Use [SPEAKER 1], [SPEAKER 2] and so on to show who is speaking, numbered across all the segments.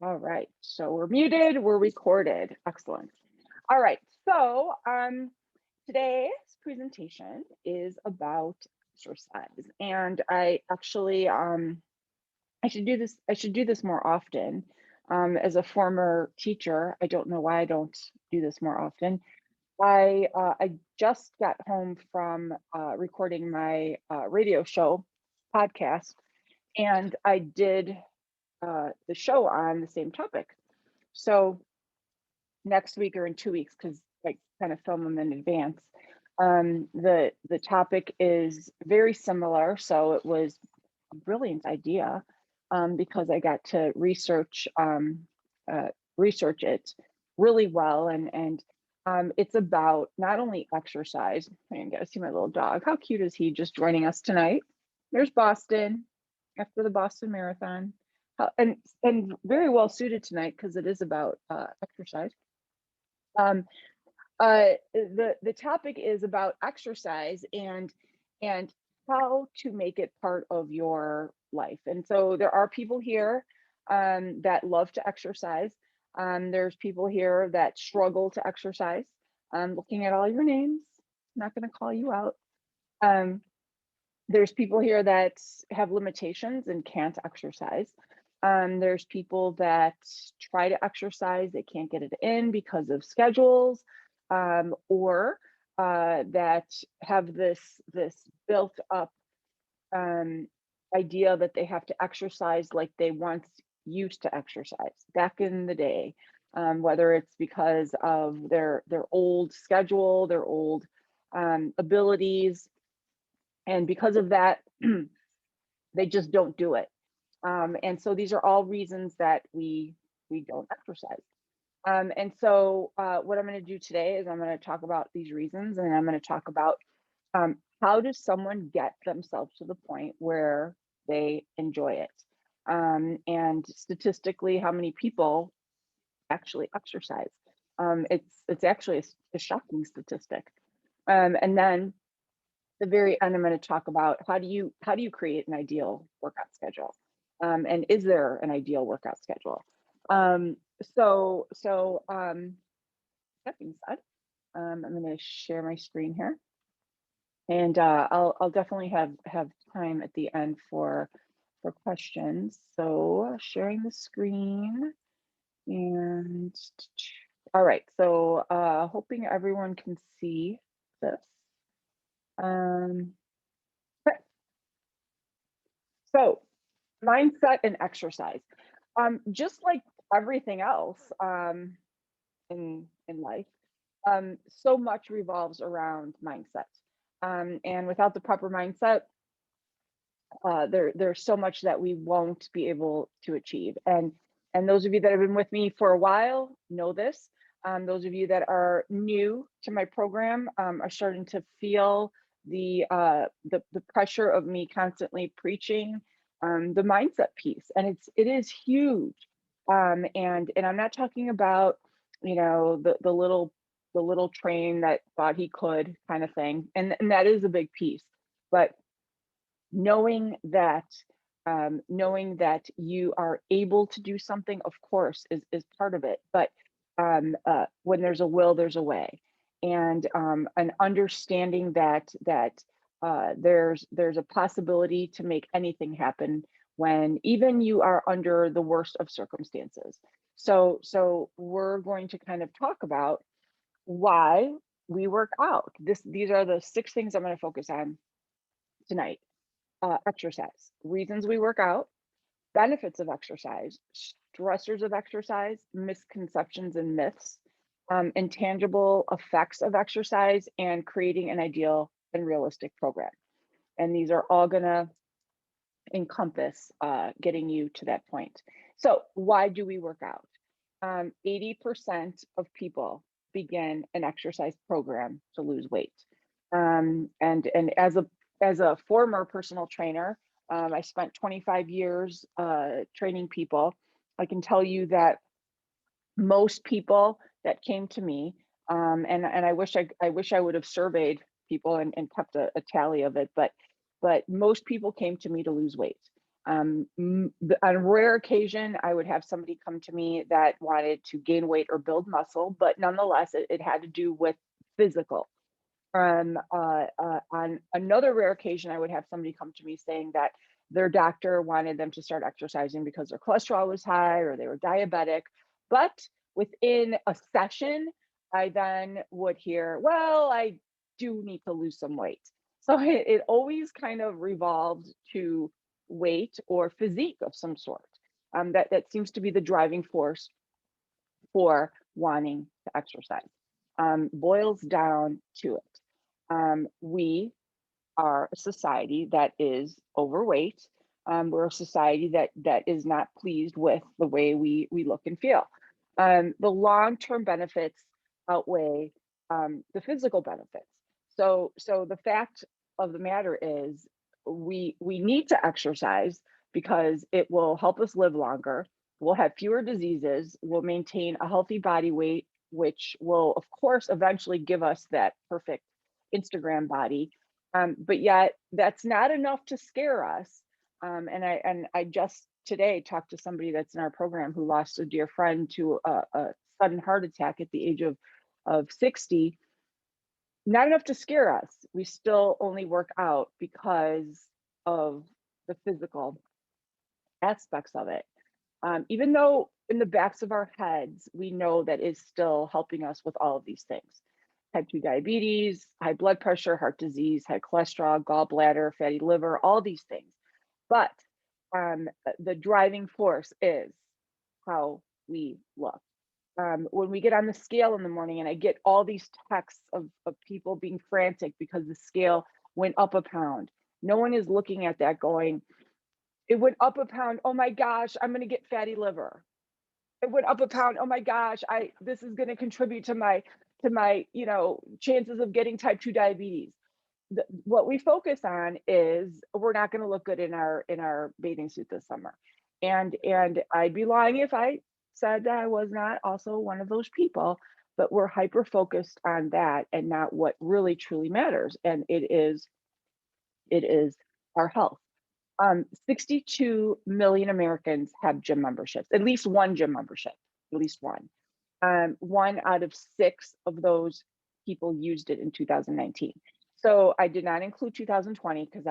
[SPEAKER 1] All right, so we're muted, we're recorded. Excellent. All right, so today's presentation is about exercise, and I actually I should do this more often. As a former teacher, I don't know why I don't do this more often. I just got home from recording my radio show podcast, and I did the show on the same topic. So next week or in 2 weeks, because I kind of film them in advance. The topic is very similar, so it was a brilliant idea because I got to uh, research it really well, and it's about not only exercise. I gotta see my little dog. How cute is he? Just joining us tonight. There's Boston after the Boston Marathon. And very well suited tonight because it is about exercise. Um, the topic is about exercise and how to make it part of your life. And so there are people here that love to exercise. There's people here that struggle to exercise. Looking at all your names, I'm not going to call you out. Um, there's people here that have limitations and can't exercise. There's people that try to exercise, they can't get it in because of schedules, or that have this built up um, idea that they have to exercise like they once used to exercise back in the day, whether it's because of their old schedule, their old abilities, and because of that, they just don't do it. And so these are all reasons that we don't exercise. And so what I'm going to do today is I'm going to talk about these reasons, and I'm going to talk about how does someone get themselves to the point where they enjoy it, and statistically, how many people actually exercise. It's actually a shocking statistic. And then the very end, I'm going to talk about how do you create an ideal workout schedule, and is there an ideal workout schedule? Um, so that being said, I'm going to share my screen here, and I'll definitely have time at the end for questions. So sharing the screen, and all right. So hoping everyone can see this. Um, So, mindset and exercise. Just like everything else in life, so much revolves around mindset. And without the proper mindset, there's so much that we won't be able to achieve. And those of you that have been with me for a while know this. Those of you that are new to my program are starting to feel the pressure of me constantly preaching the mindset piece, and it is huge. And I'm not talking about the little train that thought he could kind of thing, and that is a big piece, but knowing that knowing that you are able to do something, of course, is part of it. But when there's a will, there's a way, and an understanding that there's a possibility to make anything happen when even you are under the worst of circumstances. So we're going to kind of talk about why we work out. These are the 6 things I'm going to focus on tonight. Exercise, reasons we work out, benefits of exercise, stressors of exercise, misconceptions and myths, intangible effects of exercise, and creating an ideal and realistic program. And these are all going to encompass getting you to that point. So, why do we work out? 80% of people begin an exercise program to lose weight. And as a former personal trainer, I spent 25 years training people. I can tell you that most people that came to me, and I wish I would have surveyed people and kept a tally of it, but most people came to me to lose weight. On a rare occasion, I would have somebody come to me that wanted to gain weight or build muscle, but nonetheless, it had to do with physical. On another rare occasion, I would have somebody come to me saying that their doctor wanted them to start exercising because their cholesterol was high or they were diabetic. But within a session, I then would hear, well, I do need to lose some weight. So it always kind of revolved to weight or physique of some sort. That seems to be the driving force for wanting to exercise. Boils down to it. We are a society that is overweight. We're a society that is not pleased with the way we look and feel. The long-term benefits outweigh the physical benefits. So the fact of the matter is we need to exercise because it will help us live longer. We'll have fewer diseases. We'll maintain a healthy body weight, which will, of course, eventually give us that perfect Instagram body. But yet that's not enough to scare us. And I just today talked to somebody that's in our program who lost a dear friend to a sudden heart attack at the age of 60. Not enough to scare us. We still only work out because of the physical aspects of it. Even though in the backs of our heads, we know that is still helping us with all of these things: type 2 diabetes, high blood pressure, heart disease, high cholesterol, gallbladder, fatty liver, all these things. But the driving force is how we look. When we get on the scale in the morning and I get all these texts of people being frantic because the scale went up a pound, no one is looking at that going, it went up a pound. Oh my gosh, I'm going to get fatty liver. It went up a pound. Oh my gosh, I this is going to contribute to my chances of getting type 2 diabetes. What we focus on is we're not going to look good in our bathing suit this summer. And I'd be lying if I said that I was not also one of those people, but we're hyper focused on that and not what really truly matters. And it is our health. 62 million Americans have gym memberships, at least one gym membership, at least one. One out of six of those people used it in 2019. So I did not include 2020 because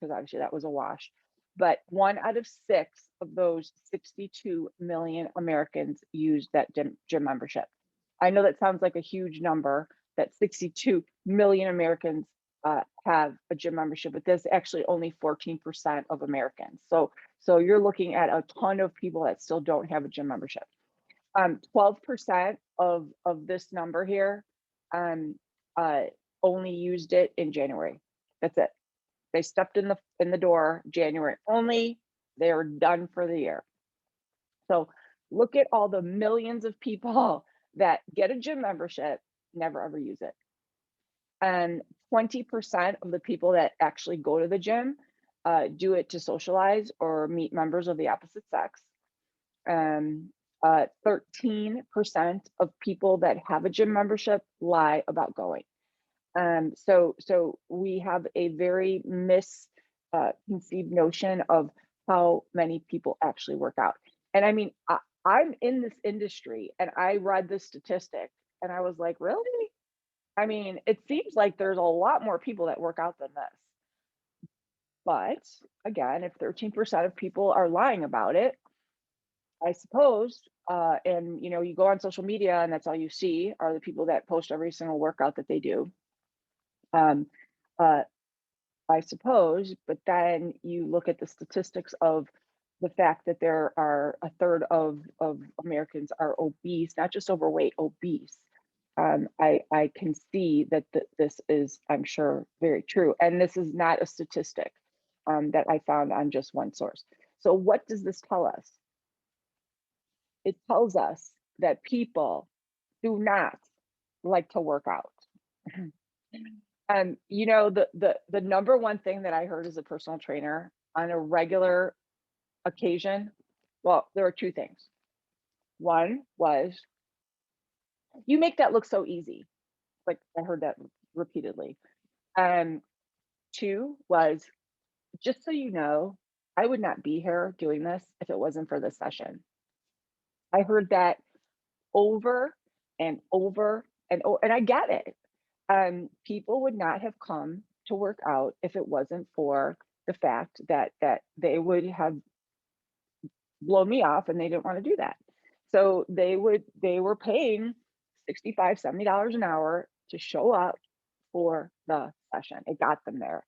[SPEAKER 1] obviously that was a wash. But one out of six of those 62 million Americans used that gym membership. I know that sounds like a huge number, that 62 million Americans have a gym membership, but that's actually only 14% of Americans. So you're looking at a ton of people that still don't have a gym membership. 12% of this number here um, uh, only used it in January. That's it. They stepped in the door January only. They were done for the year. So look at all the millions of people that get a gym membership, never ever use it. And 20% of the people that actually go to the gym do it to socialize or meet members of the opposite sex. 13% of people that have a gym membership lie about going. So we have a very misconceived notion of how many people actually work out. And I mean, I'm in this industry and I read this statistic and I was like, really? I mean, it seems like there's a lot more people that work out than this. But again, if 13% of people are lying about it, I suppose, and you go on social media and that's all you see are the people that post every single workout that they do. Um, uh, I suppose, but then you look at the statistics of the fact that there are a third of Americans are obese, not just overweight, obese. I can see that this is, I'm sure, very true. And this is not a statistic that I found on just one source. So what does this tell us? It tells us that people do not like to work out. And the number one thing that I heard as a personal trainer on a regular occasion, well, there were two things. One was, you make that look so easy. Like I heard that repeatedly. And two was, just so you know, I would not be here doing this if it wasn't for this session. I heard that over and over and I get it. People would not have come to work out if it wasn't for the fact that they would have blown me off and they didn't want to do that. So they were paying 65, $70 an hour to show up for the session. It got them there.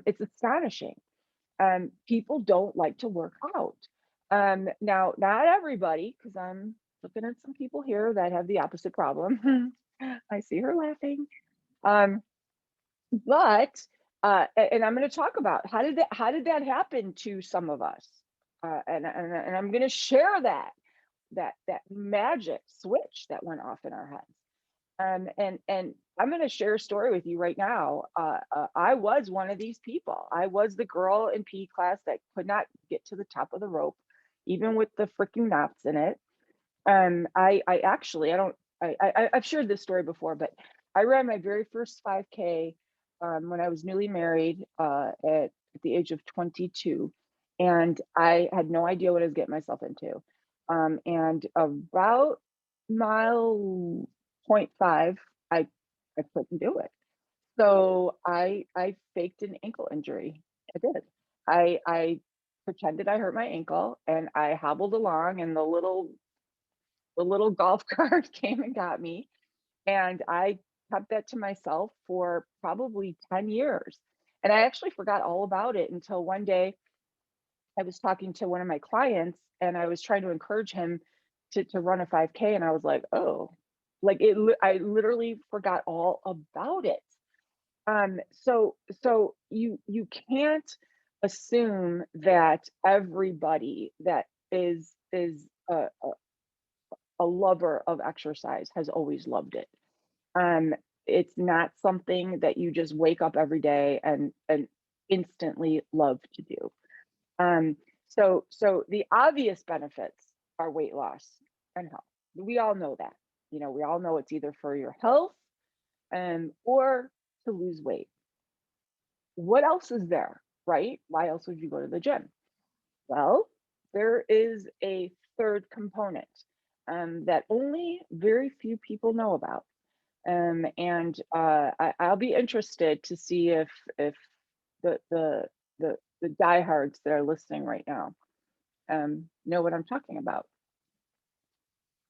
[SPEAKER 1] It's astonishing. People don't like to work out. Now, not everybody, because I'm looking at some people here that have the opposite problem. I see her laughing. Um, but and I'm going to talk about how did that happen to some of us, and I'm going to share that magic switch that went off in our heads. And I'm going to share a story with you right now. I was one of these people. I was the girl in PE class that could not get to the top of the rope, even with the freaking knots in it. I actually, I don't, I've shared this story before, but I ran my very first 5K when I was newly married at the age of 22, and I had no idea what I was getting myself into. And about mile point 5, I I couldn't do it. So I faked an ankle injury. I did. I pretended I hurt my ankle and I hobbled along and the little golf cart came and got me, and I kept that to myself for probably 10 years. And I actually forgot all about it until one day I was talking to one of my clients and I was trying to encourage him to run a 5K, and I was like, "Oh," like I literally forgot all about it. So you can't assume that everybody that is a lover of exercise has always loved it. Um, it's not something that you just wake up every day and instantly love to do. Um, so the obvious benefits are weight loss and health. We all know that. We all know it's either for your health or to lose weight. What else is there, right? Why else would you go to the gym? Well, there is a third component that only very few people know about. And I'll be interested to see if the the the diehards that are listening right now know what I'm talking about.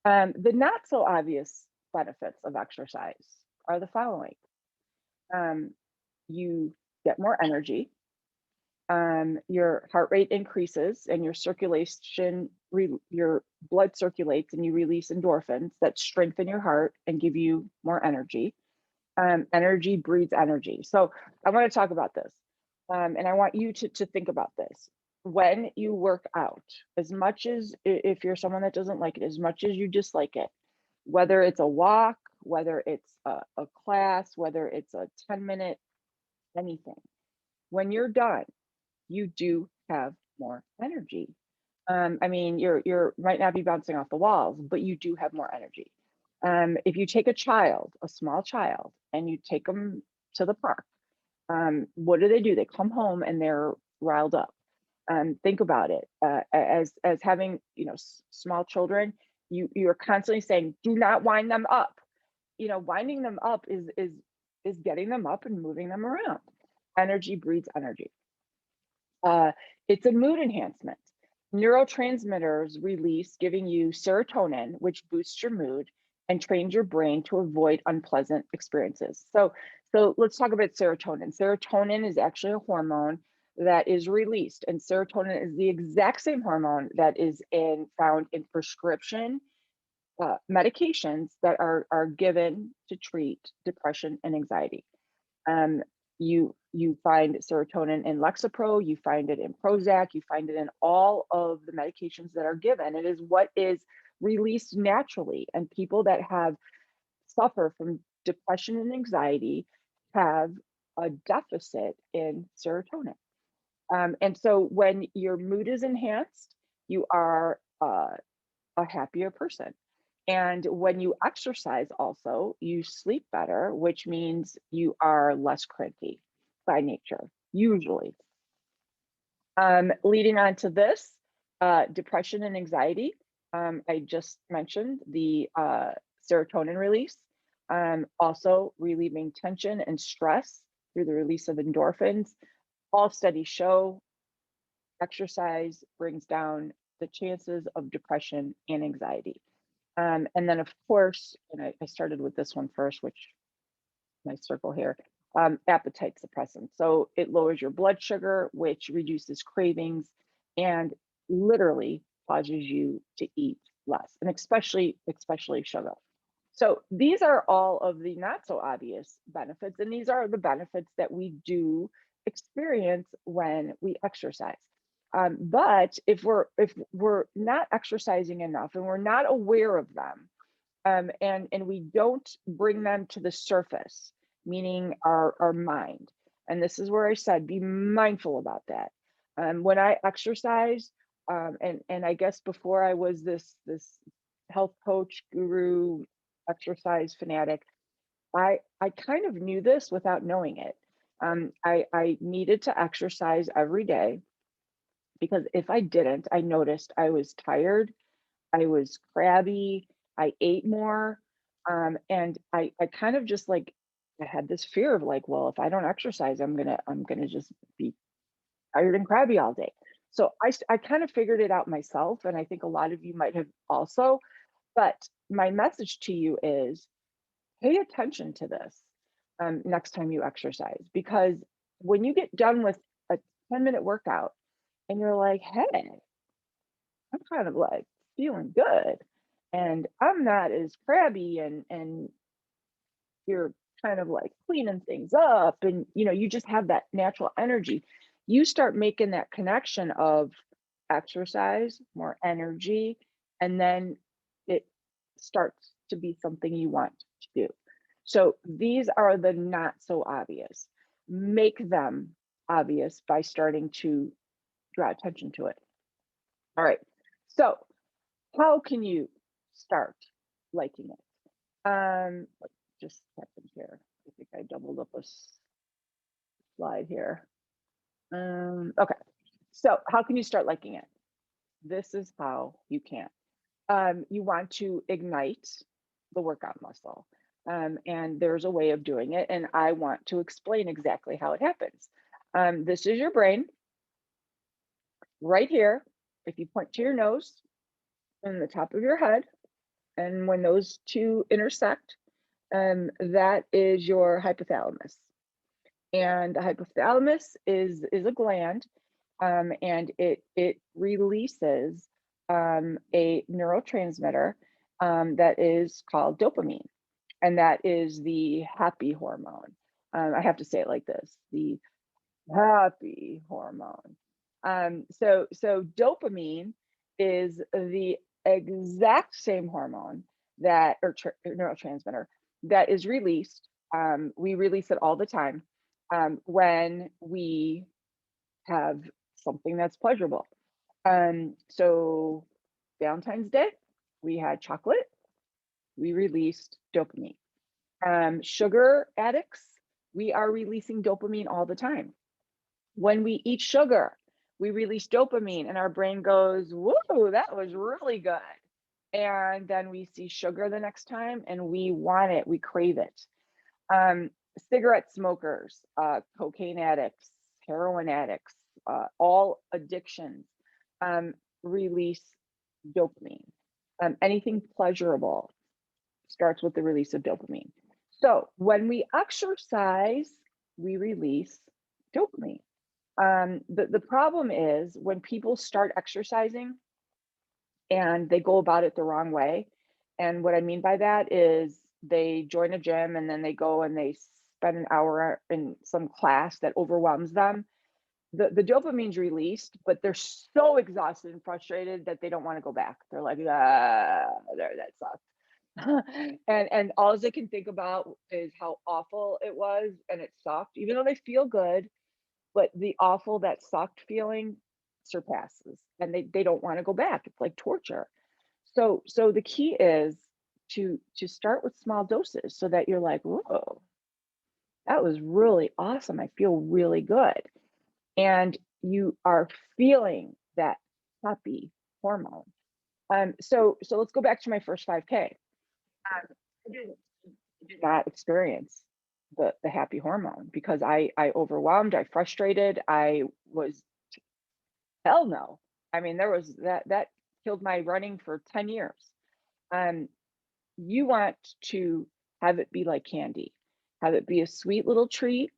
[SPEAKER 1] The not so obvious benefits of exercise are the following: um, you get more energy, your heart rate increases, and your blood circulates, and you release endorphins that strengthen your heart and give you more energy. Energy breeds energy. So I want to talk about this. And I want you to think about this. When you work out, as much as if you're someone that doesn't like it, as much as you dislike it, whether it's a walk, whether it's a class, whether it's a 10-minute, anything, when you're done, you do have more energy. I mean, you're might not be bouncing off the walls, but you do have more energy. If you take a small child, and you take them to the park, what do? They come home and they're riled up. Think about it. As having small children, you're constantly saying, "Do not wind them up." Winding them up is getting them up and moving them around. Energy breeds energy. Uh, it's a mood enhancement. Neurotransmitters release, giving you serotonin, which boosts your mood and trains your brain to avoid unpleasant experiences. So let's talk about serotonin. Serotonin is actually a hormone that is released, and serotonin is the exact same hormone that is found in prescription medications that are given to treat depression and anxiety. Um, you find serotonin in Lexapro, you find it in Prozac, you find it in all of the medications that are given. It is what is released naturally, and people that have suffer from depression and anxiety have a deficit in serotonin. And so when your mood is enhanced, you are a happier person. And when you exercise, also, you sleep better, which means you are less cranky by nature, usually. Leading on to this, depression and anxiety. I just mentioned the serotonin release. Also relieving tension and stress through the release of endorphins. All studies show exercise brings down the chances of depression and anxiety. And then, of course, and I started with this one first, which my circle here, appetite suppressant. So it lowers your blood sugar, which reduces cravings and literally causes you to eat less, and especially sugar. So these are all of the not so obvious benefits, and these are the benefits that we do experience when we exercise. But if we're not exercising enough and we're not aware of them, and we don't bring them to the surface, meaning our mind. And this is where I said, be mindful about that. When I exercise, and I guess before I was this health coach, guru, exercise fanatic, I kind of knew this without knowing it. I needed to exercise every day because if I didn't, I noticed I was tired, I was crabby, I ate more, and I kind of just like I had this fear of like, well, if I don't exercise, I'm gonna just be tired and crabby all day. So I kind of figured it out myself, and I think a lot of you might have also. But my message to you is pay attention to this next time you exercise, because when you get done with a 10-minute workout and you're like, hey, I'm kind of like feeling good and I'm not as crabby and you're kind of like cleaning things up and you just have that natural energy. You start making that connection of exercise, more energy, and then it starts to be something you want to do. So these are the not so obvious. Make them obvious by starting to draw attention to it. All right. So how can you start liking it? Just a second here. I think I doubled up a slide here. Okay. So how can you start liking it? This is how you can. You want to ignite the workout muscle. And there's a way of doing it. And I want to explain exactly how it happens. This is your brain right here. If you point to your nose and the top of your head, and when those two intersect, that is your hypothalamus. And the hypothalamus is a gland, and it releases a neurotransmitter that is called dopamine, and that is the happy hormone. I have to say it like this: the happy hormone. So dopamine is the exact same hormone that or neurotransmitter that is released. We release it all the time when we have something that's pleasurable. So Valentine's Day, we had chocolate. We released dopamine. Sugar addicts, we are releasing dopamine all the time. When we eat sugar, we release dopamine and our brain goes, whoa, that was really good. And then we see sugar the next time and we want it, we crave it. Cigarette smokers, cocaine addicts, heroin addicts, all addictions release dopamine. Anything pleasurable starts with the release of dopamine. So when we exercise, we release dopamine. The problem is when people start exercising and they go about it the wrong way. And what I mean by that is they join a gym and then they go and they spend an hour in some class that overwhelms them. The dopamine's released, but they're so exhausted and frustrated that they don't want to go back. They're like, ah, there, that sucks. And all they can think about is how awful it was and it sucked, even though they feel good, but the awful that sucked feeling surpasses and they don't want to go back. It's like torture. So the key is to start with small doses so that you're like, whoa, that was really awesome. I feel really good. And you are feeling that happy hormone. So let's go back to my first 5K. I did not experience the happy hormone because I overwhelmed, I frustrated, I was hell no. I mean, there was that killed my running for 10 years. Um, you want to have it be like candy, have it be a sweet little treat,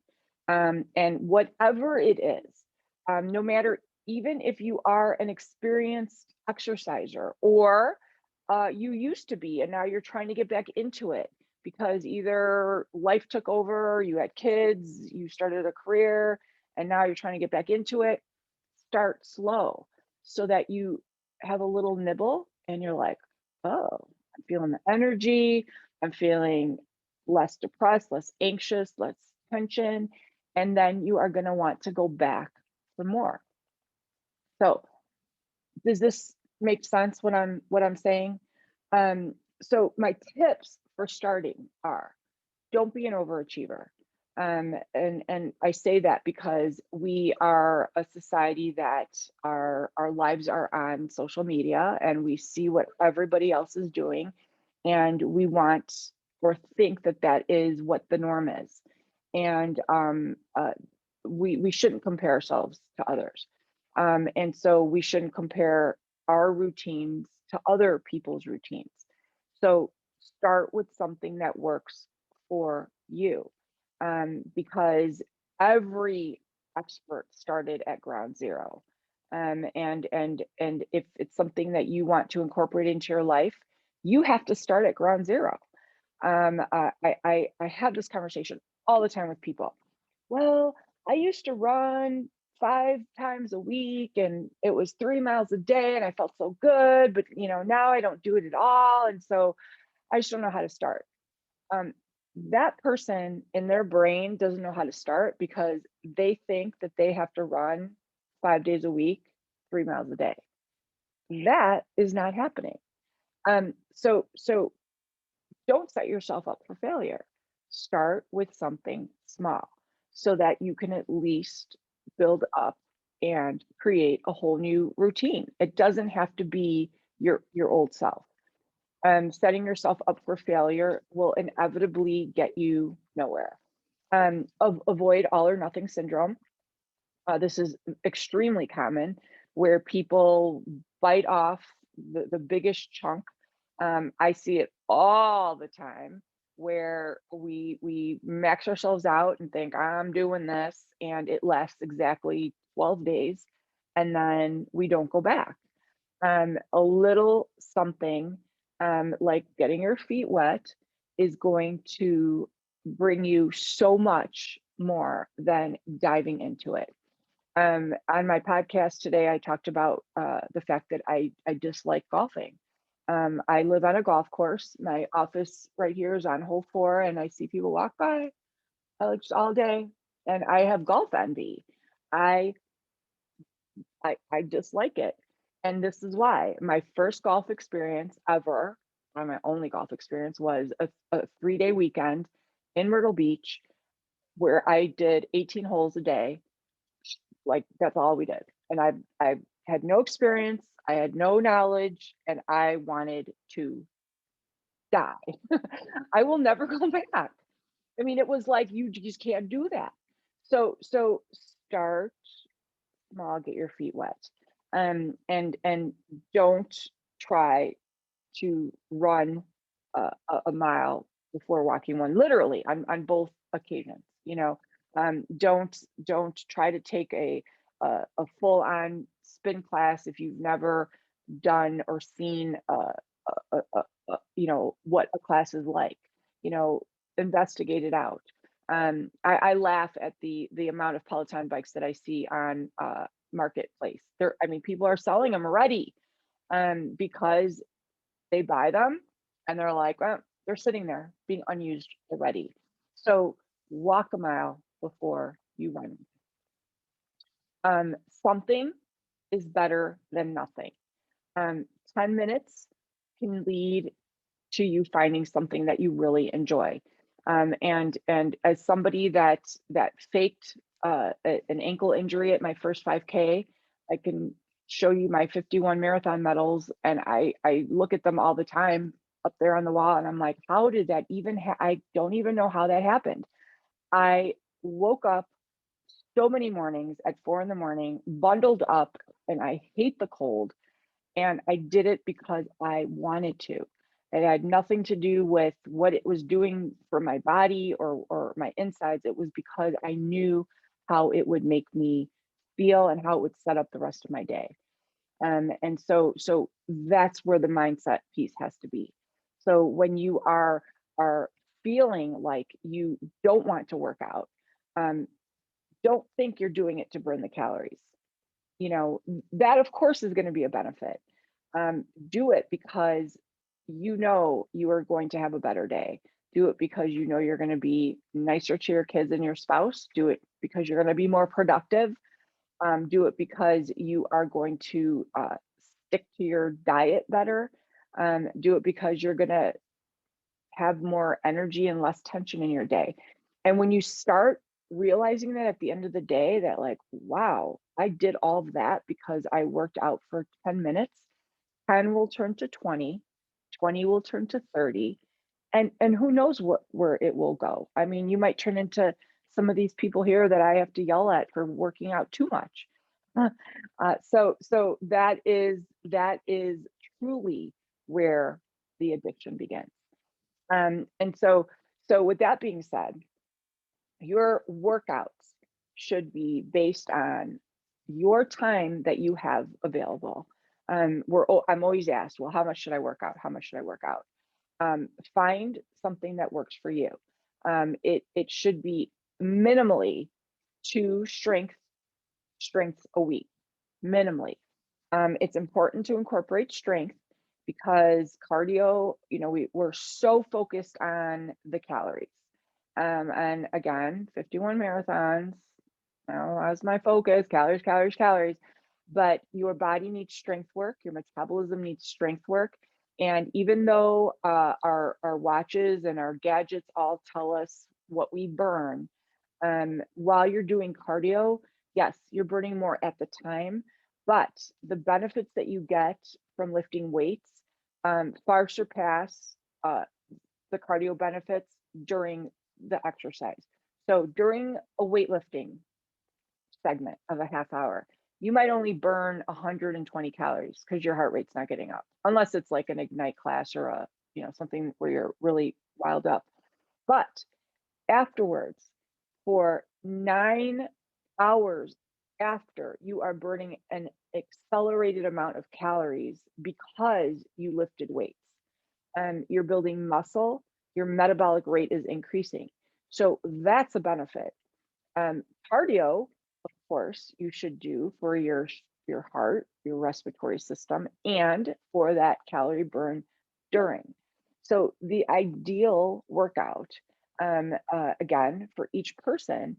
[SPEAKER 1] and whatever it is, no matter, even if you are an experienced exerciser or you used to be and now you're trying to get back into it because either life took over, you had kids, you started a career, and now you're trying to get back into it. Start slow so that you have a little nibble and you're like, oh, I'm feeling the energy. I'm feeling less depressed, less anxious, less tension. And then you are going to want to go back for more. So does this make sense what I'm saying? So my tips for starting are, don't be an overachiever. And I say that because we are a society that our lives are on social media and we see what everybody else is doing, and we want or think that that is what the norm is. And we shouldn't compare ourselves to others. And so we shouldn't compare our routines to other people's routines. So start with something that works for you, because every expert started at ground zero. And if it's something that you want to incorporate into your life, you have to start at ground zero. I have this conversation all the time with people. Well, I used to run 5 times a week and it was 3 miles a day and I felt so good, but now I don't do it at all. And so I just don't know how to start. Um, that person in their brain doesn't know how to start because they think that they have to run 5 days a week, 3 miles a day. That is not happening. So don't set yourself up for failure. Start with something small so that you can at least build up and create a whole new routine. It doesn't have to be your old self. Setting yourself up for failure will inevitably get you nowhere. Avoid all or nothing syndrome. This is extremely common where people bite off the biggest chunk. I see it all the time where we max ourselves out and think I'm doing this, and it lasts exactly 12 days, and then we don't go back. A little something, like getting your feet wet is going to bring you so much more than diving into it. On my podcast today, I talked about the fact that I dislike golfing. I live on a golf course. My office right here is on hole 4, and I see people walk by like just all day, and I have golf envy. I I dislike it, and this is why. My first golf experience ever, or my only golf experience, was a 3-day weekend in Myrtle Beach where I did 18 holes a day. Like, that's all we did. And I had no experience, I had no knowledge, and I wanted to die. I will never go back. I mean, it was like you just can't do that. So start small, get your feet wet. And don't try to run a mile before walking one, literally on both occasions. Don't try to take a full on spin class if you've never done or seen what a class is like. You know, investigate it out. I laugh at the amount of Peloton bikes that I see on marketplace. I mean, people are selling them already, because they buy them and they're like, well, they're sitting there being unused already. So walk a mile before you run. Something is better than nothing. 10 minutes can lead to you finding something that you really enjoy. And as somebody that faked an ankle injury at my first 5K. I can show you my 51 marathon medals, and I look at them all the time up there on the wall, and I'm like, how did that even I don't even know how that happened. I woke up so many mornings at 4 in the morning, bundled up, and I hate the cold, and I did it because I wanted to. It had nothing to do with what it was doing for my body or my insides. It was because I knew how it would make me feel and how it would set up the rest of my day. And so that's where the mindset piece has to be. So when you are feeling like you don't want to work out, um, don't think you're doing it to burn the calories. You know, that of course is going to be a benefit. Do it because you know you are going to have a better day. Do it because you know you're going to be nicer to your kids and your spouse. Do it because you're going to be more productive. Do it because you are going to stick to your diet better. Do it because you're going to have more energy and less tension in your day. And when you start realizing that at the end of the day, that like, wow, I did all of that because I worked out for 10 minutes, 10 will turn to 20, 20 will turn to 30. And who knows where it will go. I mean, you might turn into some of these people here that I have to yell at for working out too much. So that is truly where the addiction begins. And so with that being said, your workouts should be based on your time that you have available. I'm always asked, well, how much should I work out? How much should I work out? Find something that works for you. It should be minimally two strengths a week, minimally. It's important to incorporate strength because cardio, we're so focused on the calories. And again, 51 marathons, as my focus, calories, calories, calories. But your body needs strength work, your metabolism needs strength work. And even though our watches and our gadgets all tell us what we burn, while you're doing cardio, yes, you're burning more at the time, but the benefits that you get from lifting weights far surpass the cardio benefits during the exercise. So during a weightlifting segment of a half hour, you might only burn 120 calories because your heart rate's not getting up, unless it's like an ignite class or something where you're really wild up. But afterwards, for 9 hours after, you are burning an accelerated amount of calories because you lifted weights. And you're building muscle, your metabolic rate is increasing. So that's a benefit. Cardio, of course, you should do for your heart, your respiratory system, and for that calorie burn during. So the ideal workout, again, for each person,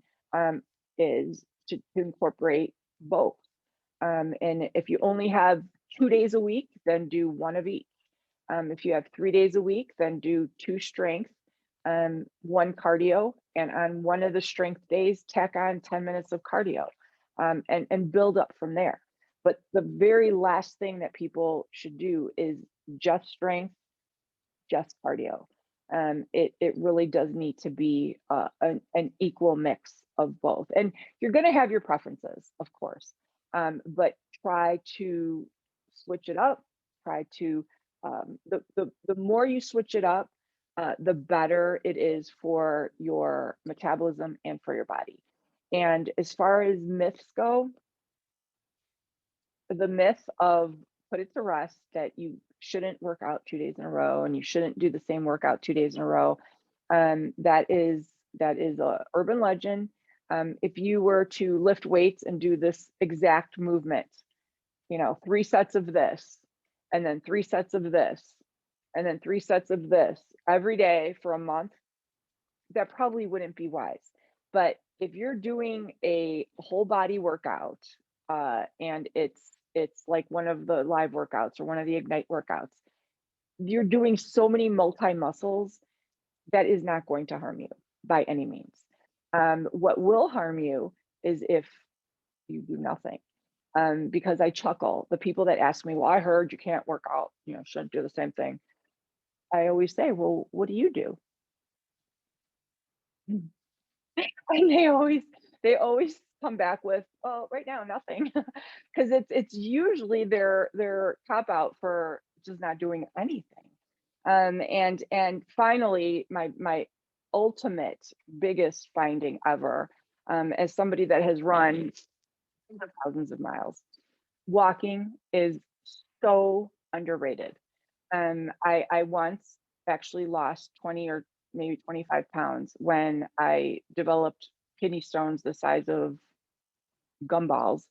[SPEAKER 1] is to incorporate both. And if you only have 2 days a week, then do one of each. If you have 3 days a week, then do two strength, one cardio, and on one of the strength days, tack on 10 minutes of cardio, and build up from there. But the very last thing that people should do is just strength, just cardio. It really does need to be an equal mix of both. And you're going to have your preferences, of course, but try to switch it up. Try to the more you switch it up, the better it is for your metabolism and for your body. And as far as myths go, the myth of put it to rest that you shouldn't work out 2 days in a row and you shouldn't do the same workout 2 days in a row. That is a urban legend. If you were to lift weights and do this exact movement, 3 sets of this, and then 3 sets of this, and then 3 sets of this every day for a month, that probably wouldn't be wise. But if you're doing a whole body workout, and it's like one of the live workouts or one of the ignite workouts, you're doing so many multi muscles that is not going to harm you by any means. What will harm you is if you do nothing. Because I chuckle. The people that ask me, well, I heard you can't work out, shouldn't do the same thing. I always say, well, what do you do? And they always come back with, well, right now, nothing. Because it's usually their cop out for just not doing anything. And finally, my ultimate biggest finding ever, as somebody that has run thousands of miles, walking is so underrated. I once actually lost 20 or maybe 25 pounds when I developed kidney stones the size of gumballs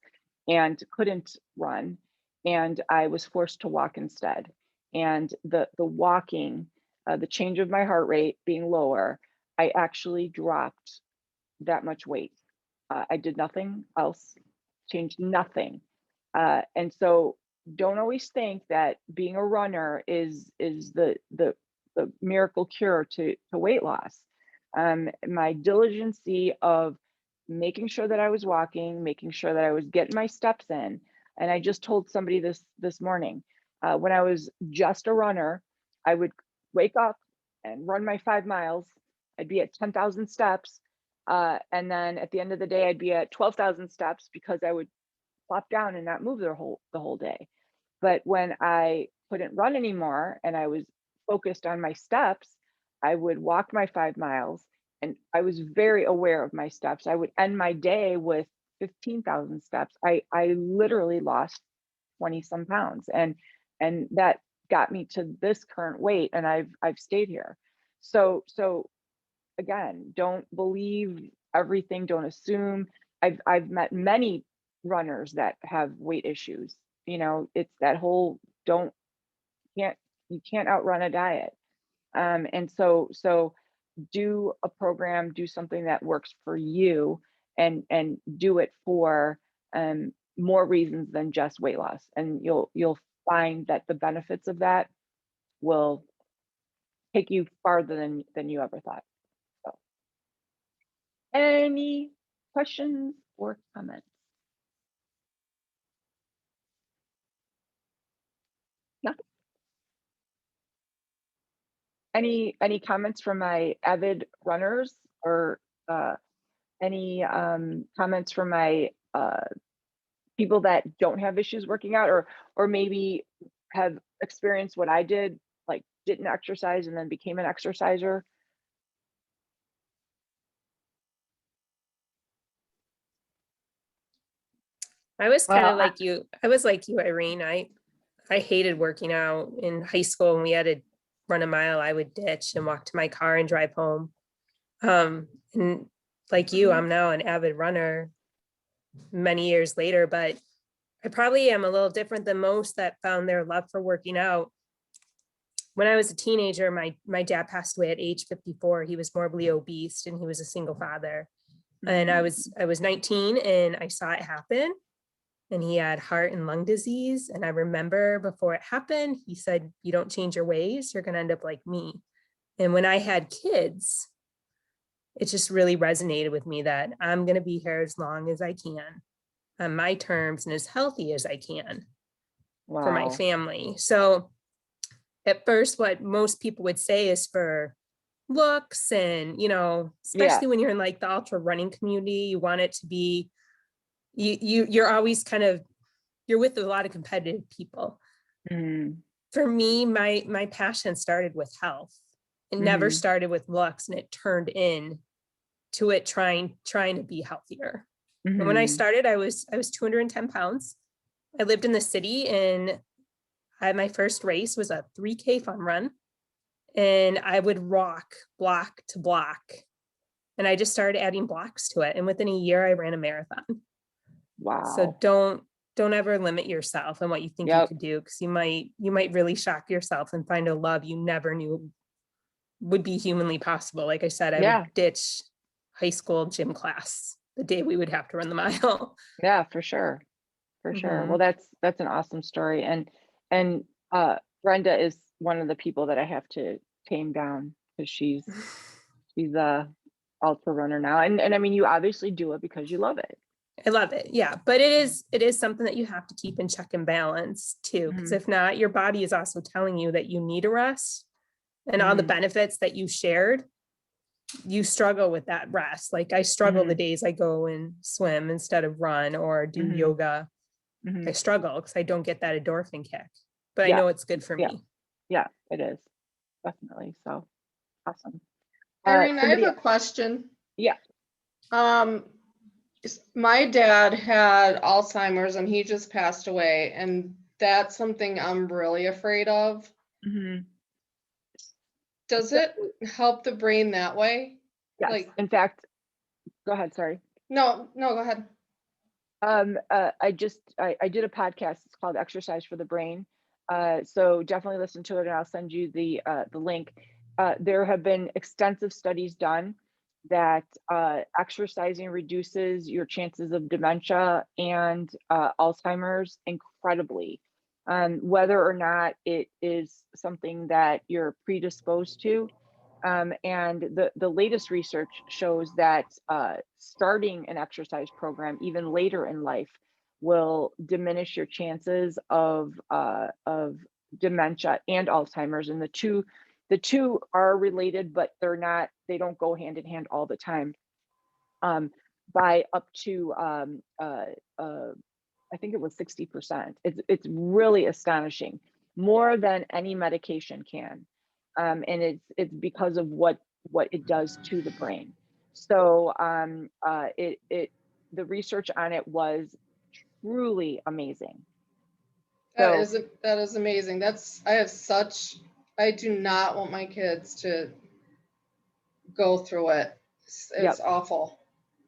[SPEAKER 1] and couldn't run. And I was forced to walk instead. And the walking, the change of my heart rate being lower, I actually dropped that much weight. I did nothing else, changed nothing. And so don't always think that being a runner is the miracle cure to weight loss. My diligency of making sure that I was walking, making sure that I was getting my steps in. And I just told somebody this morning, when I was just a runner, I would wake up and run my 5 miles. I'd be at 10,000 steps. And then at the end of the day, I'd be at 12,000 steps because I would plop down and not move the whole day. But when I couldn't run anymore and I was focused on my steps, I would walk my 5 miles and I was very aware of my steps. I would end my day with 15,000 steps. I literally lost 20 some pounds, and that got me to this current weight, and I've stayed here. So again, don't believe everything, don't assume. I've met many runners that have weight issues. It's that whole don't can't you can't outrun a diet. And so do a program, do something that works for you, and do it for more reasons than just weight loss. And you'll find that the benefits of that will take you farther than you ever thought. So, any questions or comments? Yeah. Any comments from my avid runners, or uh, any comments from my people that don't have issues working out, or maybe have experienced what I did, like didn't exercise and then became an exerciser?
[SPEAKER 2] I was kind
[SPEAKER 1] Well,
[SPEAKER 2] of like you. I was like you, Irene. I hated working out in high school. When we had to run a mile, I would ditch and walk to my car and drive home. And like you, I'm now an avid runner many years later, but I probably am a little different than most that found their love for working out. When I was a teenager, my dad passed away at age 54. He was morbidly obese and he was a single father. And I was 19 and I saw it happen, and he had heart and lung disease. And I remember before it happened, he said, you don't change your ways, you're going to end up like me. And when I had kids, it just really resonated with me that I'm going to be here as long as I can on my terms and as healthy as I can for my
[SPEAKER 1] wow.
[SPEAKER 2] family. So at first, what most people would say is for looks, and,
[SPEAKER 1] Yeah.
[SPEAKER 2] especially when you're in like the ultra running community, you want it to be, you're always kind of, you're with a lot of competitive people.
[SPEAKER 1] Mm-hmm.
[SPEAKER 2] For me, my passion started with health. It never
[SPEAKER 1] Mm-hmm.
[SPEAKER 2] started with looks, and it turned in to it trying to be healthier. And when I
[SPEAKER 1] Mm-hmm.
[SPEAKER 2] started, I was 210 pounds. I lived in the city, and my first race was a 3K fun run, and I would rock block to block. And I just started adding blocks to it. And within a year, I ran a marathon. So
[SPEAKER 1] Wow.
[SPEAKER 2] don't ever limit yourself and what you think you
[SPEAKER 1] Yep.
[SPEAKER 2] could do, because you might really shock yourself and find a love you never knew would be humanly possible. Like I said, I would
[SPEAKER 1] Yeah.
[SPEAKER 2] ditch high school gym class the day we would have to run the mile.
[SPEAKER 1] Yeah, for sure. For sure. Well,
[SPEAKER 2] Mhm.
[SPEAKER 1] that's an awesome story. And Brenda is one of the people that I have to tame down, because she's ultra runner now. And I mean, you obviously do it because you love it.
[SPEAKER 2] I love it. Yeah. But it is something that you have to keep in check and balance too. Because if not, your body is also telling you that you need a rest, and all the benefits that you shared, you struggle with that rest. Like I struggle the days I go and swim instead of run or do yoga. I struggle because I don't get that endorphin kick, but I
[SPEAKER 1] Yeah.
[SPEAKER 2] know it's good for
[SPEAKER 1] Yeah.
[SPEAKER 2] me.
[SPEAKER 1] Yeah, it is. Definitely. So awesome.
[SPEAKER 3] Irene, I have
[SPEAKER 1] Somebody,
[SPEAKER 3] a question.
[SPEAKER 1] yeah.
[SPEAKER 3] My dad had Alzheimer's and he just passed away, and that's something I'm really afraid of. Does it help the brain that way?
[SPEAKER 1] Yes.
[SPEAKER 3] Like,
[SPEAKER 1] in fact, go ahead. Sorry.
[SPEAKER 3] no, go ahead.
[SPEAKER 1] I did a podcast. It's called Exercise for the Brain. So definitely listen to it, and I'll send you the link. There have been extensive studies done that exercising reduces your chances of dementia and Alzheimer's incredibly. Whether or not it is something that you're predisposed to. And the latest research shows that starting an exercise program even later in life will diminish your chances of dementia and Alzheimer's. And the two are related, but they don't go hand in hand all the time. By up to I think it was 60%. It's really astonishing, more than any medication can. And it's because of what it does to the brain. So the research on it was truly amazing.
[SPEAKER 3] That
[SPEAKER 1] So
[SPEAKER 3] is amazing. I do not want my kids to go through it. It's awful.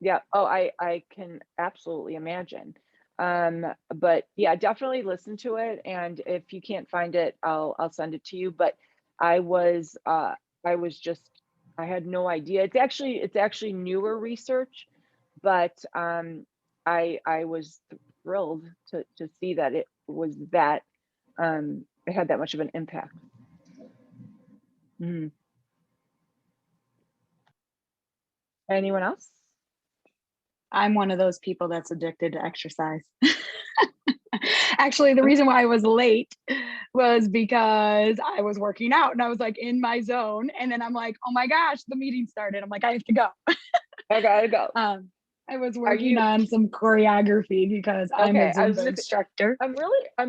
[SPEAKER 1] yeah. Oh, I can absolutely imagine. But yeah, definitely listen to it. And if you can't find it, I'll send it to you. But I was just, I had no idea. It's actually newer research, but I was thrilled to see that it was that it had that much of an impact. Anyone else?
[SPEAKER 4] I'm one of those people that's addicted to exercise. Actually, the reason why I was late was because I was working out and I was like in my zone. And then I'm like, oh my gosh, the meeting started. I'm like, I have to go.
[SPEAKER 1] I gotta go.
[SPEAKER 4] I was working on some choreography because I'm a Zumba instructor.
[SPEAKER 1] I'm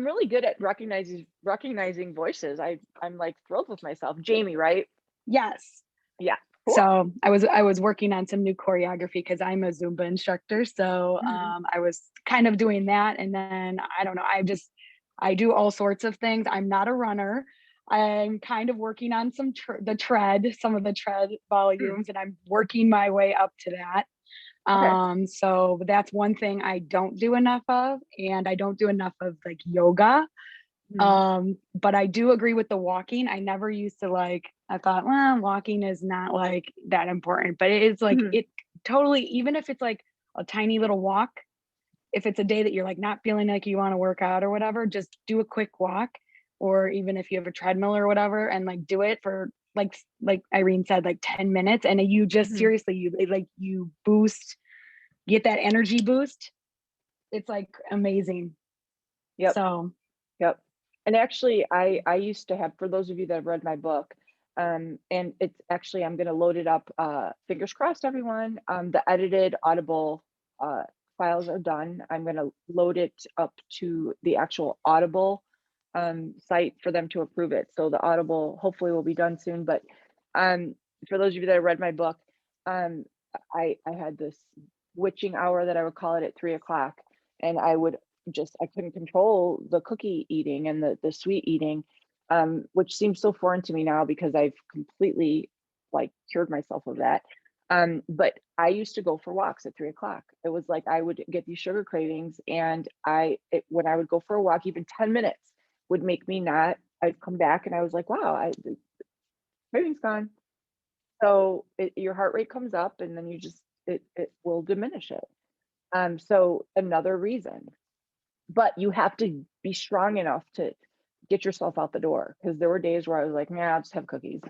[SPEAKER 1] really good at recognizing voices. I'm like thrilled with myself. Jamie, right?
[SPEAKER 4] Yes.
[SPEAKER 1] Yeah. Cool.
[SPEAKER 4] So I was working on some new choreography because I'm a Zumba instructor. So I was kind of doing that. And then I don't know, I do all sorts of things. I'm not a runner. I'm kind of working on some some of the tread volumes, and I'm working my way up to that.
[SPEAKER 1] Okay.
[SPEAKER 4] So that's one thing I don't do enough of, and I don't do enough of like yoga. But I do agree with the walking. I never used to I thought, well, walking is not like that important, but it is like it totally, even if it's like a tiny little walk, if it's a day that you're like not feeling like you want to work out or whatever, just do a quick walk. Or even if you have a treadmill or whatever, and like do it for like Irene said, like 10 minutes. And you just seriously, you boost, get that energy boost. It's like amazing.
[SPEAKER 1] Yep.
[SPEAKER 4] So.
[SPEAKER 1] Yep. And actually, I used to have, for those of you that have read my book, and it's actually, I'm going to load it up, fingers crossed, everyone. The edited Audible files are done. I'm going to load it up to the actual Audible site for them to approve it. So the Audible hopefully will be done soon. But for those of you that have read my book, I had this witching hour that I would call it at 3:00, and I couldn't control the cookie eating and the sweet eating, which seems so foreign to me now because I've completely cured myself of that. But I used to go for walks at 3:00. It was like I would get these sugar cravings, and when I would go for a walk, even 10 minutes would make me not. I'd come back and I was like, wow, the craving's gone. So your heart rate comes up, and then it will diminish it. So another reason. But you have to be strong enough to get yourself out the door, because there were days where I was like, nah, I'll just have cookies.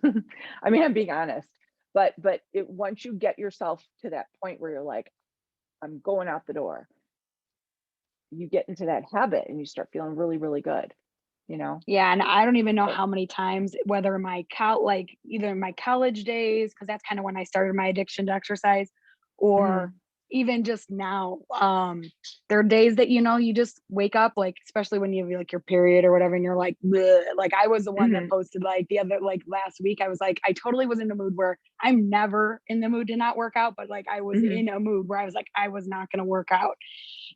[SPEAKER 1] I mean, I'm being honest. but once you get yourself to that point where you're like, I'm going out the door, you get into that habit and you start feeling really, really good, you know?
[SPEAKER 4] Yeah, and I don't even know
[SPEAKER 1] So,
[SPEAKER 4] how many times, whether my like either in my college days, because that's kind of when I started my addiction to exercise, or
[SPEAKER 1] mhm,
[SPEAKER 4] even just now. There are days that, you just wake up, like, especially when you have like your period or whatever, and you're like, "Bleh." Like I was the one that
[SPEAKER 1] mhm,
[SPEAKER 4] posted like like last week, I was like, I totally was in the mood where I'm never in the mood to not work out, but like I was
[SPEAKER 1] mhm,
[SPEAKER 4] in a mood where I was like, I was not gonna work out.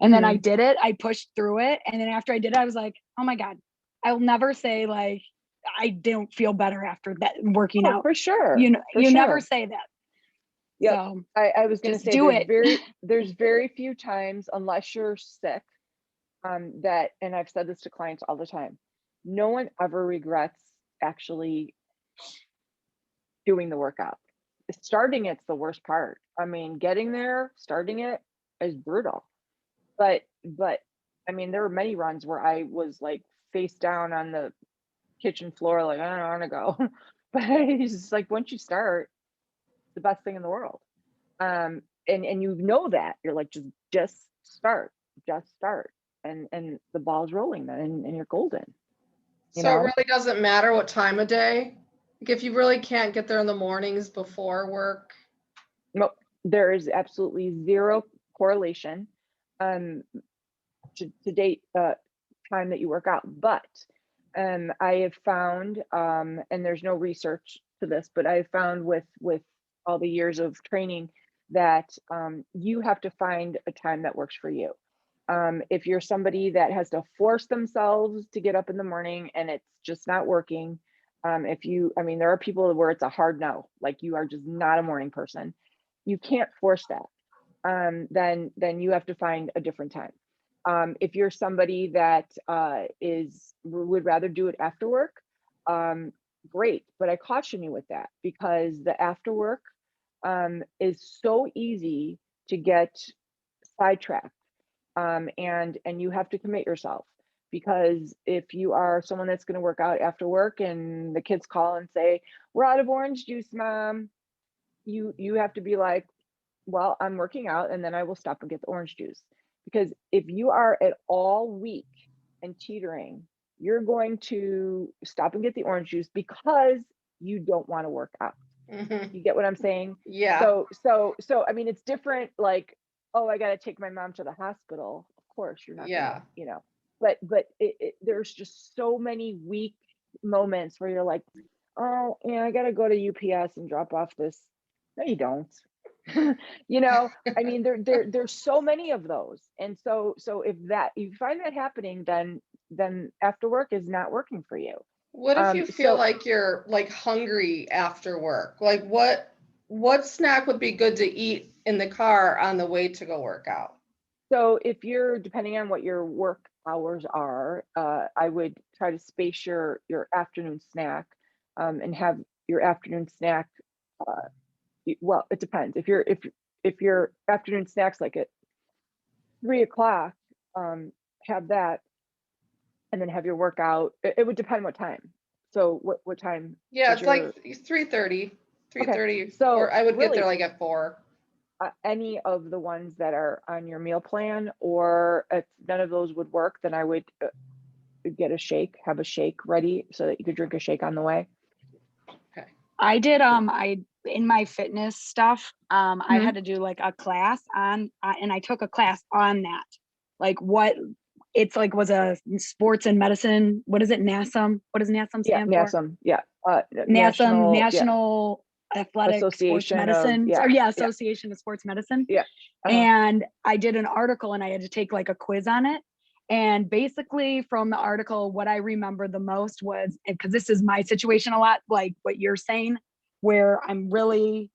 [SPEAKER 4] And then I
[SPEAKER 1] mhm.
[SPEAKER 4] did it, I pushed through it. And then after I did it, I was like, oh my God, I'll never say like I don't feel better after that working
[SPEAKER 1] Oh,
[SPEAKER 4] out.
[SPEAKER 1] for sure, for
[SPEAKER 4] You never
[SPEAKER 1] sure.
[SPEAKER 4] say that.
[SPEAKER 1] Yep.
[SPEAKER 4] So
[SPEAKER 1] I was gonna
[SPEAKER 4] just
[SPEAKER 1] say
[SPEAKER 4] do it.
[SPEAKER 1] there's very few times, unless you're sick, that, and I've said this to clients all the time, no one ever regrets actually doing the workout. Starting it's the worst part. I mean, getting there, starting it is brutal. But I mean, there were many runs where I was like face down on the kitchen floor, like I don't want to go. But it's just like once you start, it's the best thing in the world. And you know that you're like just start, and the ball's rolling then, and you're golden. You
[SPEAKER 3] So it
[SPEAKER 1] know,
[SPEAKER 3] really doesn't matter what time of day. Like if you really can't get there in the mornings before work.
[SPEAKER 1] no, there is absolutely zero correlation um to date time that you work out, but I have found, and there's no research to this, but I have found with all the years of training that you have to find a time that works for you. If you're somebody that has to force themselves to get up in the morning and it's just not working, I mean, there are people where it's a hard no, like you are just not a morning person. You can't force that. Then you have to find a different time. If you're somebody that would rather do it after work, um, great. But I caution you with that because the after work is so easy to get sidetracked, and you have to commit yourself, because if you are someone that's going to work out after work and the kids call and say, we're out of orange juice, mom, you have to be like, well, I'm working out and then I will stop and get the orange juice. Because if you are at all weak and teetering, you're going to stop and get the orange juice because you don't want to work out.
[SPEAKER 3] Mhm.
[SPEAKER 1] You get what I'm saying?
[SPEAKER 3] Yeah.
[SPEAKER 1] So I mean, it's different. Like, oh, I got to take my mom to the hospital. Of course, you're not gonna,
[SPEAKER 3] Yeah.
[SPEAKER 1] but there's just so many weak moments where you're like, oh, yeah, I got to go to UPS and drop off this. No, you don't. I mean, there's so many of those, and so if you find that happening, then after work is not working for you.
[SPEAKER 3] What if you feel
[SPEAKER 1] So
[SPEAKER 3] like you're like hungry after work? Like what snack would be good to eat in the car on the way to go work out?
[SPEAKER 1] So if you're, depending on what your work hours are, I would try to space your afternoon snack, and have your afternoon snack. Uh, well, it depends. If your afternoon snack's like at 3 o'clock, have that, and then have your workout. It would depend what time. So what time
[SPEAKER 3] Yeah,
[SPEAKER 1] is
[SPEAKER 3] it's like
[SPEAKER 1] your?
[SPEAKER 3] 3:30,
[SPEAKER 1] Okay,
[SPEAKER 3] 3:30,
[SPEAKER 1] so
[SPEAKER 3] 4. I would get there
[SPEAKER 1] really,
[SPEAKER 3] like at 4.
[SPEAKER 1] any of the ones that are on your meal plan, or if none of those would work, then I would get a shake, have a shake ready so that you could drink a shake on the way.
[SPEAKER 3] Okay.
[SPEAKER 4] I did I in my fitness stuff, I
[SPEAKER 1] Mhm.
[SPEAKER 4] had to do like a class on and I took a class on that. Like what it's like was a sports and medicine. What is it? NASM? What does NASM
[SPEAKER 1] Yeah,
[SPEAKER 4] stand for?
[SPEAKER 1] NASM. Yeah,
[SPEAKER 4] NASM,
[SPEAKER 1] National. Yeah,
[SPEAKER 4] National Athletic Sports
[SPEAKER 1] Association of.
[SPEAKER 4] Medicine,
[SPEAKER 1] Yeah,
[SPEAKER 4] or yeah,
[SPEAKER 1] yeah,
[SPEAKER 4] Association of Sports Medicine.
[SPEAKER 1] yeah.
[SPEAKER 4] And I did an article and I had to take like a quiz on it. And basically from the article, what I remember the most was, because this is my situation a lot, like what you're saying, where I'm going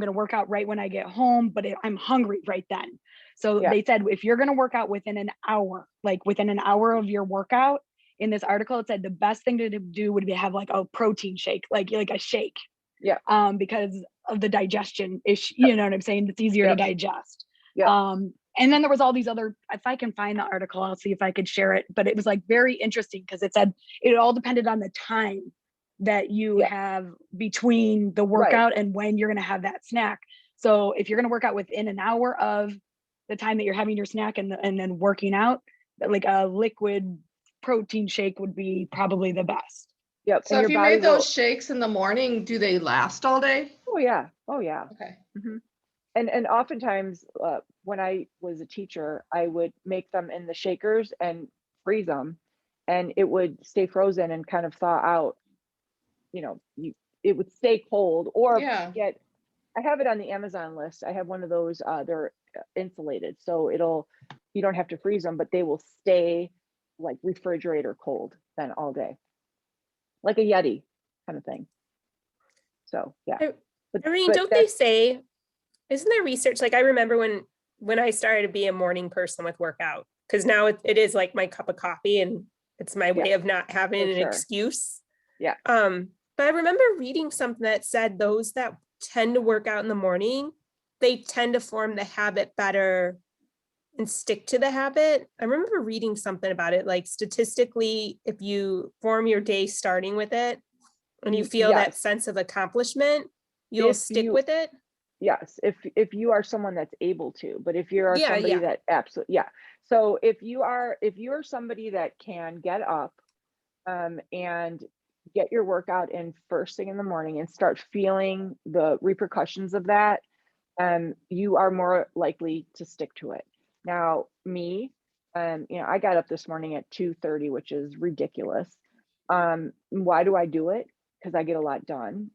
[SPEAKER 4] to work out right when I get home, but I'm hungry right then. So
[SPEAKER 1] Yeah.
[SPEAKER 4] they said, if you're going to work out within an hour, like within an hour of your workout, in this article, it said the best thing to do would be to have like a protein shake, like a shake,
[SPEAKER 1] Yeah.
[SPEAKER 4] because of the digestion issue. You know what I'm saying? It's easier to
[SPEAKER 1] Yep.
[SPEAKER 4] digest.
[SPEAKER 1] Yep.
[SPEAKER 4] And then there was all these other, if I can find the article, I'll see if I could share it. But it was like very interesting because it said it all depended on the time that you
[SPEAKER 1] Yeah.
[SPEAKER 4] have between the
[SPEAKER 1] Right.
[SPEAKER 4] workout and when you're going to have that snack. So if you're going to work out within an hour of the time that you're having your snack and then working out, like a liquid protein shake would be probably the best.
[SPEAKER 1] Yep.
[SPEAKER 3] So
[SPEAKER 1] And
[SPEAKER 3] if
[SPEAKER 1] your
[SPEAKER 3] you
[SPEAKER 1] body
[SPEAKER 3] made those
[SPEAKER 1] will,
[SPEAKER 3] shakes in the morning, do they last all day?
[SPEAKER 1] oh yeah. Oh yeah.
[SPEAKER 3] Okay.
[SPEAKER 1] hmm And oftentimes, when I was a teacher, I would make them in the shakers and freeze them, and it would stay frozen and kind of thaw out. It would stay cold, or
[SPEAKER 3] Yeah.
[SPEAKER 1] get. I have it on the Amazon list. I have one of those. They're insulated, so you don't have to freeze them, but they will stay like refrigerator cold then all day, like a Yeti kind of thing. So yeah,
[SPEAKER 2] I mean,
[SPEAKER 1] but
[SPEAKER 2] don't they
[SPEAKER 1] that's
[SPEAKER 2] say, isn't there research? Like I remember when I started to be a morning person with workout, because now it is like my cup of coffee and it's my way of not having
[SPEAKER 1] for
[SPEAKER 2] an
[SPEAKER 1] sure.
[SPEAKER 2] excuse.
[SPEAKER 1] Yeah.
[SPEAKER 2] But I remember reading something that said those that tend to work out in the morning, they tend to form the habit better and stick to the habit. I remember reading something about it, like statistically, if you form your day starting with it and you feel that
[SPEAKER 1] Yes.
[SPEAKER 2] sense of accomplishment, you'll
[SPEAKER 1] If
[SPEAKER 2] stick
[SPEAKER 1] you
[SPEAKER 2] with it.
[SPEAKER 1] Yes, if you are someone that's able to, but if you are
[SPEAKER 2] Yeah,
[SPEAKER 1] somebody
[SPEAKER 2] yeah.
[SPEAKER 1] that absolutely, yeah. So if you are somebody that can get up and get your workout in first thing in the morning and start feeling the repercussions of that, you are more likely to stick to it. Now, me, I got up this morning at 2:30, which is ridiculous. Why do I do it? Because I get a lot done.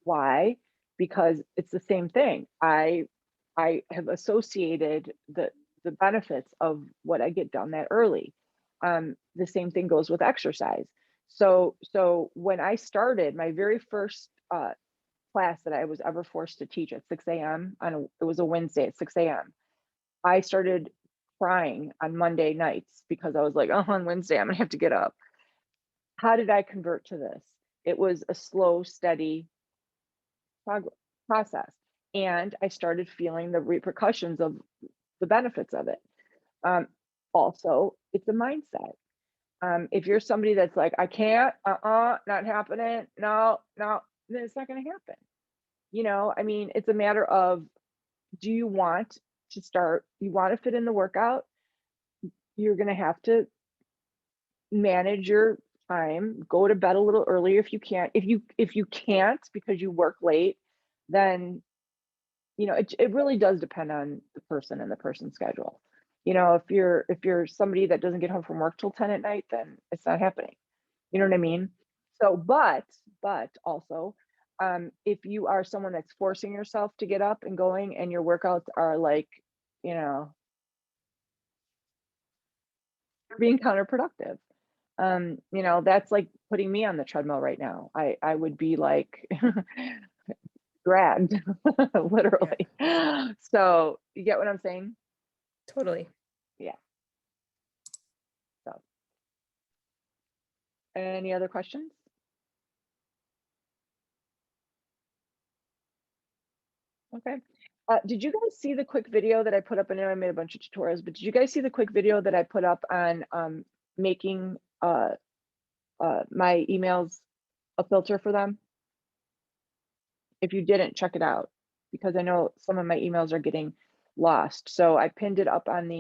[SPEAKER 1] Why? Because it's the same thing. I have associated the benefits of what I get done that early. The same thing goes with exercise. So when I started my very first class that I was ever forced to teach at 6 a.m. It was a Wednesday at 6 a.m. I started crying on Monday nights because I was like, oh, on Wednesday I'm gonna have to get up. How did I convert to this? It was a slow, steady process. And I started feeling the repercussions of the benefits of it. Um, Also, it's a mindset. If you're somebody that's like, I can't, not happening, no, then it's not going to happen. I mean, it's a matter of, do you want to start? You want to fit in the workout? You're going to have to manage your time, go to bed a little earlier if you can. If you can't because you work late, then it really does depend on the person and the person's schedule. If you're somebody that doesn't get home from work till 10 at night, then it's not happening. You know what I mean? So, but also, if you are someone that's forcing yourself to get up and going and your workouts are like, you know, being counterproductive, that's like putting me on the treadmill right now. I would be like dragged, literally. So you get what I'm saying?
[SPEAKER 2] Totally.
[SPEAKER 1] Yeah. So, any other questions? Okay. Did you guys see the quick video that I put up? I know I made a bunch of tutorials, but did you guys see the quick video that I put up on making my emails a filter for them? If you didn't, check it out, because I know some of my emails are getting lost. So I pinned it up on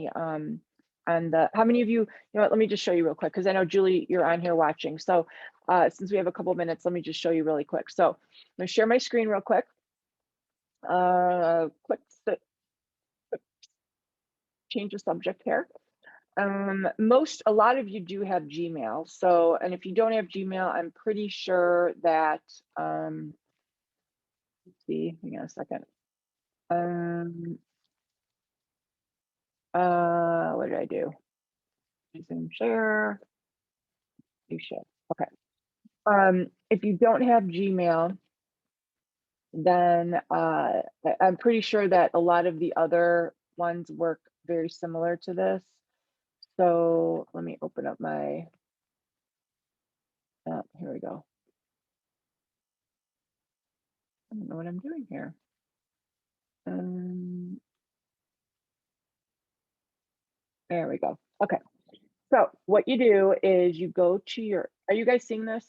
[SPEAKER 1] how many of you know what, let me just show you real quick, because I know Julie, you're on here watching. So since we have a couple minutes, let me just show you really quick. So I'm gonna share my screen real quick. Quick change the subject here. A lot of you do have Gmail. So, and if you don't have Gmail, I'm pretty sure that, let's see, hang on a second. What did I do? Zoom share, you share. Okay. If you don't have Gmail, then I'm pretty sure that a lot of the other ones work very similar to this. So let me open up my, here we go. I don't know what I'm doing here. There we go. Okay. So what you do is you go to are you guys seeing this?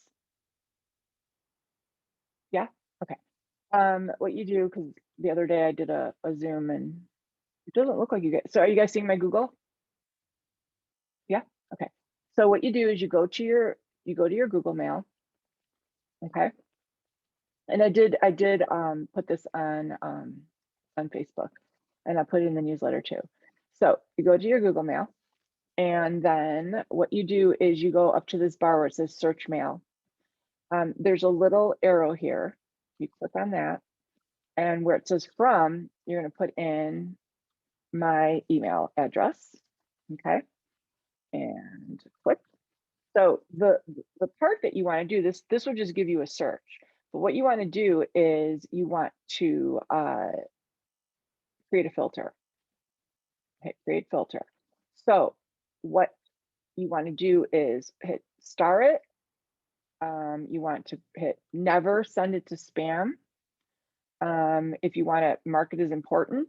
[SPEAKER 1] What you do, because the other day I did a Zoom and it doesn't look like you guys. So are you guys seeing my Google? Yeah. Okay. So what you do is you go to your Google Mail. Okay. And I did put this on Facebook, and I put it in the newsletter too. So you go to your Google Mail, and then what you do is you go up to this bar where it says search mail. There's a little arrow here. You click on that, and where it says from, you're going to put in my email address. Okay. And click. So the part that you want to do, this will just give you a search. But what you want to do is you want to create a filter. Okay, create filter. So what you want to do is hit star it. You want to hit never send it to spam. If you want to mark it as important.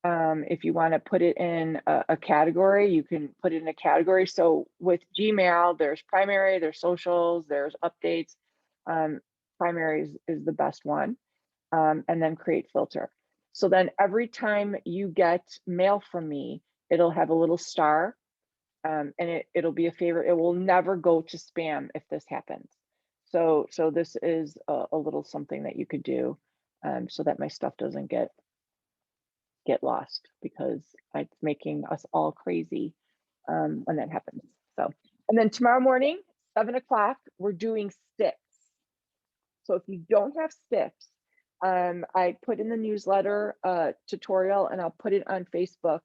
[SPEAKER 1] If you want to put it in a category, you can put it in a category. So with Gmail, there's primary, there's socials, there's updates. Primary is the best one. And then create filter. So then every time you get mail from me, it'll have a little star, and it'll be a favorite. It will never go to spam if this happens. So this is a little something that you could do, so that my stuff doesn't get lost, because it's making us all crazy when that happens. So, and then tomorrow morning, 7 o'clock, we're doing sticks. So if you don't have sticks, I put in the newsletter tutorial, and I'll put it on Facebook.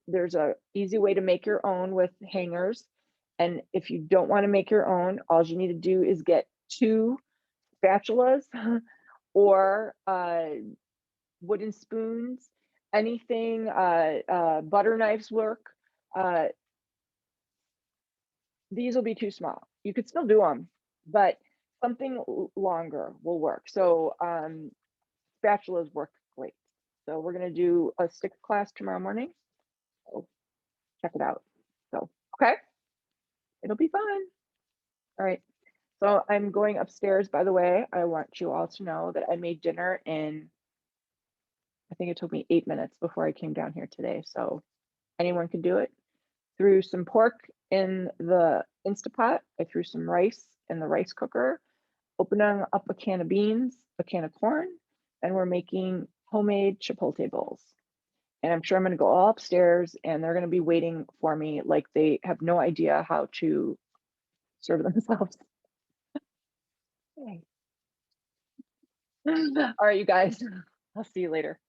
[SPEAKER 1] There's a easy way to make your own with hangers. And if you don't want to make your own, all you need to do is get 2 spatulas or wooden spoons, anything, butter knives work. These will be too small. You could still do them, but something longer will work. So spatulas work great. So we're gonna do a stick class tomorrow morning. So check it out. So, okay, it'll be fun. All right. So I'm going upstairs, by the way. I want you all to know that I made dinner in, I think it took me 8 minutes before I came down here today. So anyone can do it. Threw some pork in the Instapot. I threw some rice in the rice cooker, opening up a can of beans, a can of corn, and we're making homemade chipotle bowls. And I'm sure I'm going to go all upstairs, and they're going to be waiting for me like they have no idea how to serve themselves. All right, you guys, I'll see you later.